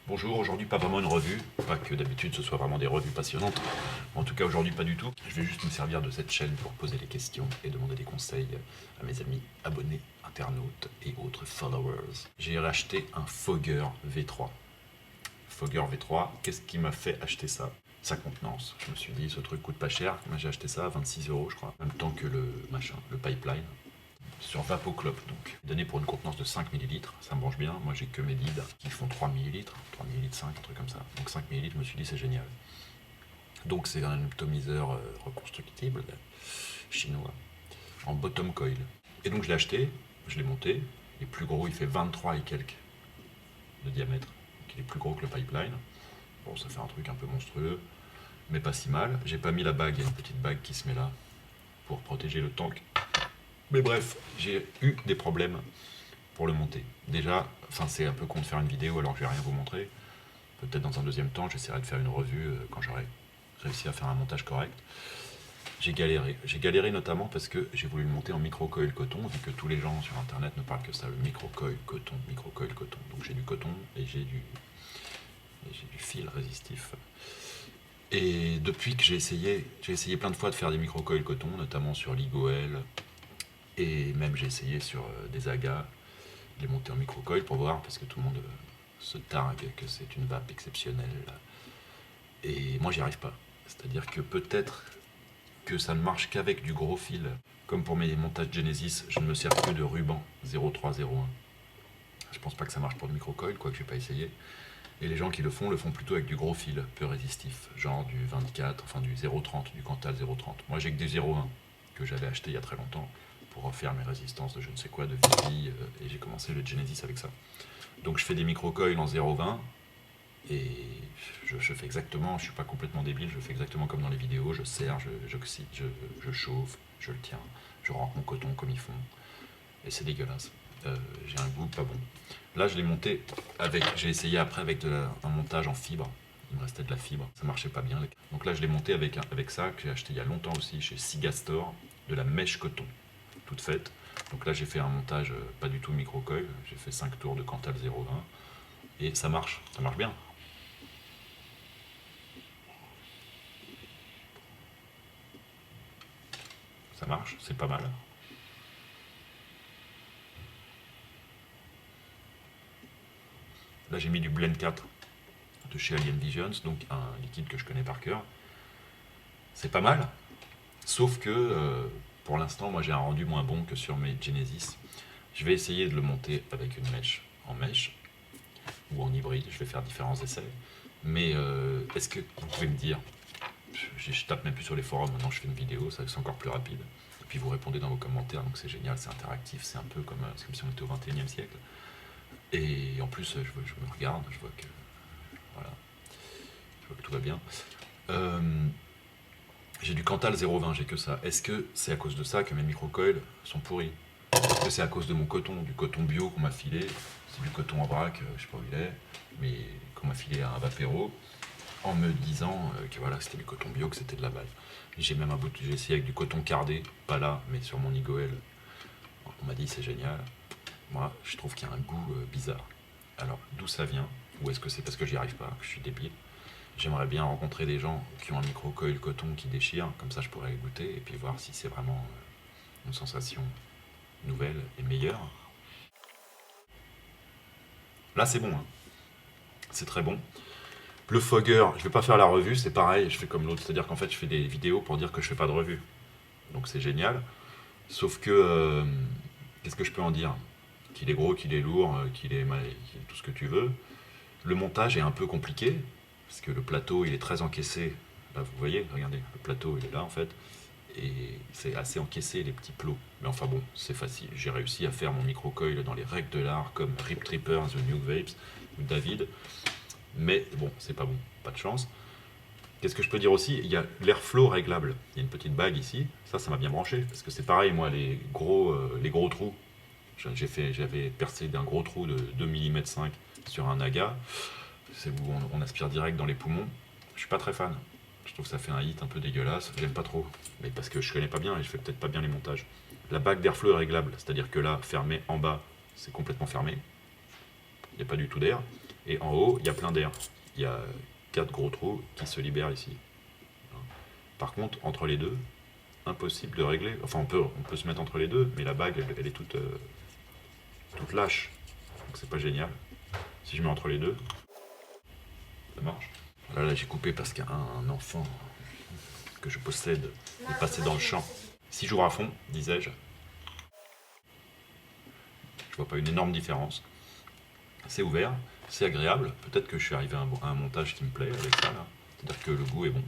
Bonjour, aujourd'hui pas vraiment une revue, pas que d'habitude ce soit vraiment des revues passionnantes, en tout cas aujourd'hui pas du tout. Je vais juste me servir de cette chaîne pour poser des questions et demander des conseils à mes amis, abonnés, internautes et autres followers. J'ai racheté un Fogger V3. Fogger V3, qu'est-ce qui m'a fait acheter ça? Sa contenance. Je me suis dit, ce truc coûte pas cher. Moi j'ai acheté ça à 26 euros, je crois. En même temps que le machin, le pipeline. Sur Vapoclop, donc. Donné pour une contenance de 5 millilitres, ça me branche bien. Moi j'ai que mes lids qui font 3 millilitres, 3 millilitres 5, un truc comme ça. Donc 5 millilitres, je me suis dit c'est génial. Donc c'est un atomiseur reconstructible chinois en bottom coil. Et donc je l'ai acheté, je l'ai monté. Il est plus gros, il fait 23 et quelques de diamètre. Donc il est plus gros que le pipeline. Bon, ça fait un truc un peu monstrueux, mais pas si mal. J'ai pas mis la bague, il y a une petite bague qui se met là pour protéger le tank. Mais bref, j'ai eu des problèmes pour le monter. Déjà, enfin c'est un peu con de faire une vidéo alors que je vais rien vous montrer. Peut-être dans un deuxième temps, j'essaierai de faire une revue quand j'aurai réussi à faire un montage correct. J'ai galéré. J'ai galéré notamment parce que j'ai voulu le monter en micro-coil coton, vu que tous les gens sur internet ne parlent que ça, le micro-coil coton, micro-coil coton. Donc j'ai du coton et j'ai du fil résistif. Et depuis que j'ai essayé plein de fois de faire des micro-coils coton, notamment sur Ligoel, et même j'ai essayé sur des agas, les monter en micro-coil pour voir, parce que tout le monde se targue que c'est une vape exceptionnelle. Et moi j'y arrive pas. C'est-à-dire que peut-être que ça ne marche qu'avec du gros fil. Comme pour mes montages Genesis, je ne me sers que de ruban 0301. Je pense pas que ça marche pour le micro-coil, quoique j'ai pas essayé. Et les gens qui le font plutôt avec du gros fil, peu résistif, genre du 24, enfin du 0,30, du Cantal 0,30. Moi j'ai que des 0,1 que j'avais acheté il y a très longtemps pour refaire mes résistances de je ne sais quoi, de VP, et j'ai commencé le Genesis avec ça. Donc je fais des micro-coils en 0,20 et je fais exactement, je suis pas complètement débile, je fais exactement comme dans les vidéos, je serre, j'oxyde, je chauffe, je le tiens, je rentre mon coton comme ils font, et c'est dégueulasse. J'ai un goût pas bon. Là je l'ai monté avec, j'ai essayé après avec un montage en fibre, il me restait de la fibre, ça marchait pas bien. Donc là je l'ai monté avec ça, que j'ai acheté il y a longtemps aussi chez Sigastore, de la mèche coton, toute faite. Donc là j'ai fait un montage pas du tout micro-coil, j'ai fait 5 tours de Cantal 0,20, et ça marche bien. Ça marche, c'est pas mal. Là j'ai mis du Blend 4 de chez Alien Visions, donc un liquide que je connais par cœur. C'est pas mal, sauf que pour l'instant moi j'ai un rendu moins bon que sur mes Genesis. Je vais essayer de le monter avec une mèche en mèche ou en hybride, je vais faire différents essais. Mais est-ce que vous pouvez me dire, je tape même plus sur les forums, maintenant je fais une vidéo, ça c'est encore plus rapide. Et puis vous répondez dans vos commentaires, donc c'est génial, c'est interactif, c'est un peu comme si on était au 21e siècle. Et en plus, je me regarde, je vois que voilà, je vois que tout va bien. Euh, j'ai du Cantal 0,20, j'ai que ça. Est-ce que c'est à cause de ça que mes micro-coils sont pourris? Est-ce que c'est à cause de mon coton, du coton bio qu'on m'a filé? C'est du coton en vrac, je sais pas où il est, mais qu'on m'a filé à un Vapero, en me disant que voilà, c'était du coton bio, que c'était de la balle. J'ai même j'ai essayé avec du coton cardé, pas là, mais sur mon Igoel. On m'a dit c'est génial. Moi, je trouve qu'il y a un goût bizarre. Alors, d'où ça vient? Ou est-ce que c'est parce que j'y arrive pas, que je suis débile? J'aimerais bien rencontrer des gens qui ont un micro-coil coton qui déchire, comme ça je pourrais goûter et puis voir si c'est vraiment une sensation nouvelle et meilleure. Là, c'est bon, hein. C'est très bon. Le Fogger, je vais pas faire la revue, c'est pareil, je fais comme l'autre, c'est-à-dire qu'en fait je fais des vidéos pour dire que je fais pas de revue. Donc c'est génial. Sauf que, qu'est-ce que je peux en dire? Qu'il est gros, qu'il est lourd, qu'il est tout ce que tu veux. Le montage est un peu compliqué, parce que le plateau il est très encaissé. Là vous voyez, regardez, le plateau il est là en fait. Et c'est assez encaissé les petits plots. Mais enfin bon, c'est facile. J'ai réussi à faire mon micro-coil dans les règles de l'art, comme Rip Tripper, The New Vapes, ou David. Mais bon, c'est pas bon, pas de chance. Qu'est-ce que je peux dire aussi? Il y a l'airflow réglable. Il y a une petite bague ici. Ça m'a bien branché. Parce que c'est pareil, moi, les gros trous. J'avais percé d'un gros trou de 2 mm 5 sur un aga. C'est où on aspire direct dans les poumons. Je suis pas très fan. Je trouve que ça fait un hit un peu dégueulasse. J'aime pas trop. Mais parce que je connais pas bien et je fais peut-être pas bien les montages. La bague d'airflow est réglable. C'est-à-dire que là, fermé en bas, c'est complètement fermé. Il n'y a pas du tout d'air. Et en haut, il y a plein d'air. Il y a 4 gros trous qui se libèrent ici. Par contre, entre les deux, impossible de régler. Enfin, on peut se mettre entre les deux, mais la bague, elle est toute lâche. Donc c'est pas génial. Si je mets entre les deux, ça marche. Là, j'ai coupé parce qu'un enfant que je possède est passé dans le champ. 6 jours à fond, disais-je. Je vois pas une énorme différence. C'est ouvert, c'est agréable. Peut-être que je suis arrivé à un montage qui me plaît avec ça, là. C'est-à-dire que le goût est bon.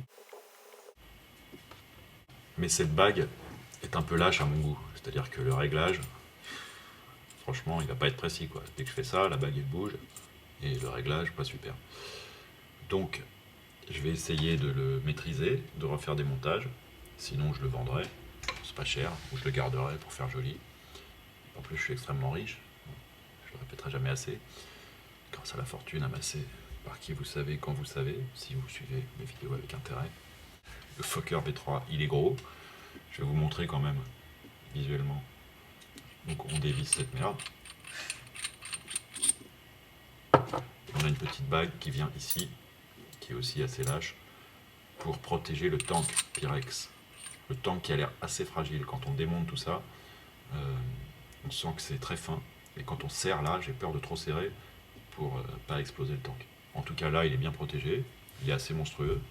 Mais cette bague est un peu lâche à mon goût. C'est-à-dire que le réglage, franchement, il va pas être précis, quoi. Dès que je fais ça, la bague elle bouge. Et le réglage, pas super. Donc, je vais essayer de le maîtriser, de refaire des montages. Sinon, je le vendrai. C'est pas cher. Ou je le garderai pour faire joli. En plus, je suis extrêmement riche. Je le répéterai jamais assez. Grâce à la fortune amassée par qui vous savez quand vous savez, si vous suivez mes vidéos avec intérêt. Le Fokker V3, il est gros. Je vais vous montrer quand même, visuellement. Donc on dévisse cette merde. On a une petite bague qui vient ici, qui est aussi assez lâche, pour protéger le tank Pyrex. Le tank qui a l'air assez fragile. Quand on démonte tout ça, on sent que c'est très fin. Et quand on serre là, j'ai peur de trop serrer pour pas exploser le tank. En tout cas là, il est bien protégé. Il est assez monstrueux.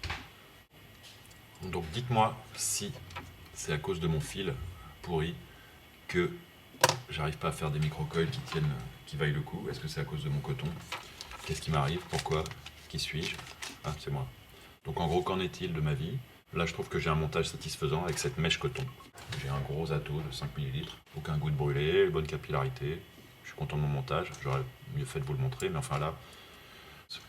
Donc dites-moi si c'est à cause de mon fil pourri que j'arrive pas à faire des micro-coils qui tiennent, qui vaillent le coup. Est-ce que c'est à cause de mon coton? Qu'est-ce qui m'arrive? Pourquoi? Qui suis-je? Ah, c'est moi. Donc en gros, qu'en est-il de ma vie? Là, je trouve que j'ai un montage satisfaisant avec cette mèche coton. J'ai un gros ato de 5 ml, aucun goût de brûlé, bonne capillarité. Je suis content de mon montage, j'aurais mieux fait de vous le montrer, mais enfin là,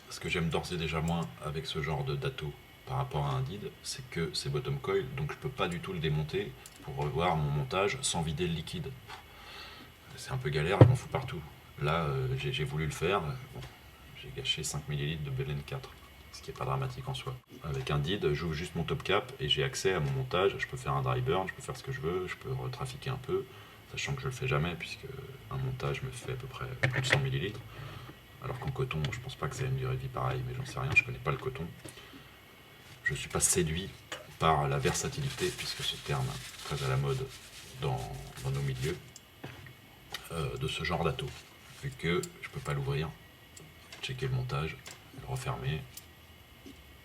ce que j'aime d'ores et déjà moins avec ce genre d'ato par rapport à un DID, c'est que c'est bottom coil, donc je peux pas du tout le démonter pour revoir mon montage sans vider le liquide. C'est un peu galère, je m'en fous partout. Là, j'ai voulu le faire, bon, j'ai gâché 5 ml de Belen 4, ce qui n'est pas dramatique en soi. Avec un DID, j'ouvre juste mon top cap et j'ai accès à mon montage, je peux faire un dry burn, je peux faire ce que je veux, je peux retrafiquer un peu, sachant que je le fais jamais, puisque un montage me fait à peu près plus de 100 ml. Alors qu'en coton, je pense pas que ça ait une durée de vie pareille, mais j'en sais rien, je connais pas le coton. Je suis pas séduit par la versatilité, puisque ce terme est très à la mode dans nos milieux, de ce genre d'ato. Vu que je peux pas l'ouvrir, checker le montage, le refermer,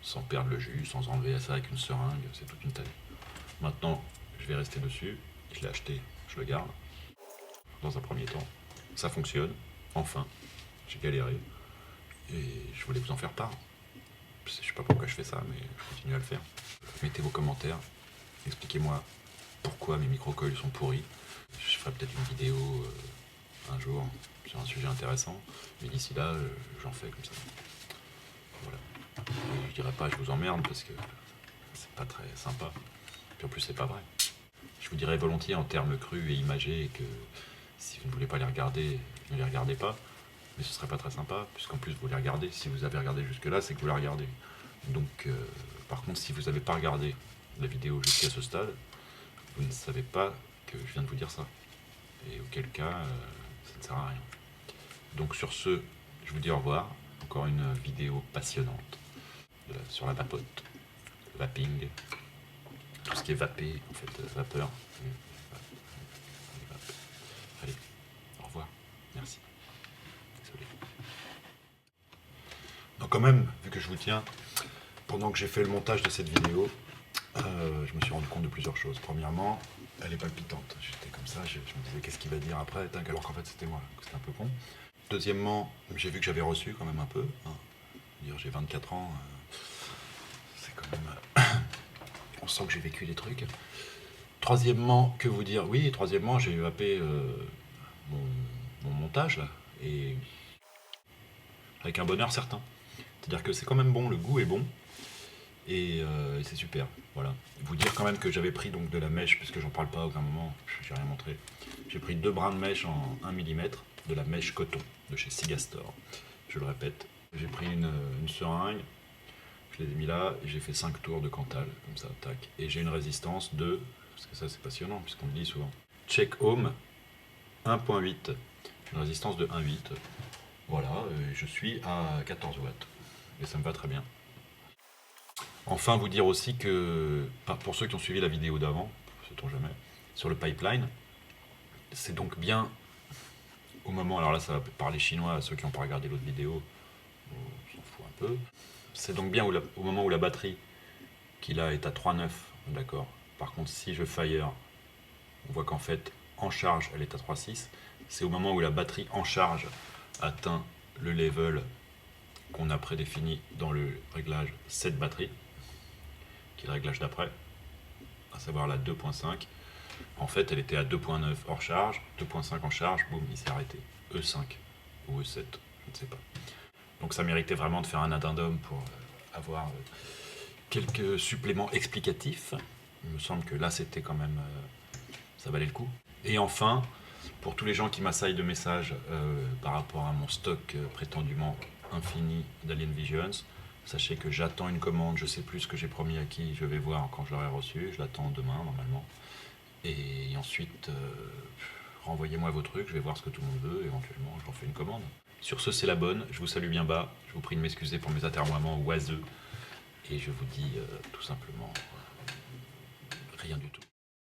sans perdre le jus, sans enlever ça avec une seringue, c'est toute une tannée. Maintenant, je vais rester dessus, je l'ai acheté, je le garde. Dans un premier temps, ça fonctionne, enfin, j'ai galéré, et je voulais vous en faire part. Je sais pas pourquoi je fais ça, mais je continue à le faire. Mettez vos commentaires, expliquez-moi pourquoi mes micro-coils sont pourris. Je ferai peut-être une vidéo un jour sur un sujet intéressant, mais d'ici là, j'en fais comme ça. Voilà. Et je dirais pas je vous emmerde parce que c'est pas très sympa. Puis en plus, c'est pas vrai. Je vous dirais volontiers en termes crus et imagés que si vous ne voulez pas les regarder, ne les regardez pas. Mais ce serait pas très sympa, puisqu'en plus vous les regardez. Si vous avez regardé jusque-là, c'est que vous la regardez. Donc, par contre, si vous n'avez pas regardé la vidéo jusqu'à ce stade, vous ne savez pas que je viens de vous dire ça. Et auquel cas, ça ne sert à rien. Donc sur ce, je vous dis au revoir. Encore une vidéo passionnante sur la vapote, le vaping, tout ce qui est vapé, en fait, vapeur. Allez, au revoir. Merci. Désolé. Donc quand même, vu que je vous tiens, pendant que j'ai fait le montage de cette vidéo, je me suis rendu compte de plusieurs choses. Premièrement, elle est palpitante. J'étais comme ça, je me disais qu'est-ce qu'il va dire après, alors qu'en fait c'était moi, c'était un peu con. Deuxièmement, j'ai vu que j'avais reçu quand même un peu. Hein. J'ai 24 ans, c'est quand même... on sent que j'ai vécu des trucs. Troisièmement, que vous dire? Oui, troisièmement, j'ai vapé mon montage, là, et avec un bonheur certain. C'est-à-dire que c'est quand même bon, le goût est bon, et c'est super. Voilà. Vous dire quand même que j'avais pris donc de la mèche, parce que j'en parle pas à aucun moment, j'ai rien montré. J'ai pris 2 brins de mèche en 1 mm, de la mèche coton, de chez Sigastor. Je le répète. J'ai pris une seringue, je les ai mis là, et j'ai fait 5 tours de Cantal, comme ça, tac. Et j'ai une résistance de, parce que ça c'est passionnant, puisqu'on le dit souvent, Check Home 1.8, une résistance de 1.8. Voilà, je suis à 14 watts. Et ça me va très bien. Enfin, vous dire aussi que, pour ceux qui ont suivi la vidéo d'avant, sait-on jamais, sur le pipeline, c'est donc bien au moment, alors là ça va parler chinois à ceux qui n'ont pas regardé l'autre vidéo, on s'en fout un peu, c'est donc bien au moment où la batterie qui là est à 3,9, d'accord. Par contre, si je fire, on voit qu'en fait, en charge, elle est à 3,6. C'est au moment où la batterie en charge atteint le level qu'on a prédéfini dans le réglage cette batterie, qui est le réglage d'après, à savoir la 2.5. En fait, elle était à 2.9 hors charge, 2.5 en charge, boum, il s'est arrêté. E5 ou E7, je ne sais pas. Donc ça méritait vraiment de faire un addendum pour avoir quelques suppléments explicatifs. Il me semble que là, c'était quand même... ça valait le coup. Et enfin, pour tous les gens qui m'assaillent de messages par rapport à mon stock prétendument infini d'Alien Visions, sachez que j'attends une commande, je sais plus ce que j'ai promis à qui, je vais voir quand je l'aurai reçu, je l'attends demain normalement. Et ensuite, renvoyez-moi vos trucs, je vais voir ce que tout le monde veut, éventuellement je refais une commande. Sur ce, c'est la bonne, je vous salue bien bas, je vous prie de m'excuser pour mes atermoiements oiseux, et je vous dis tout simplement rien du tout.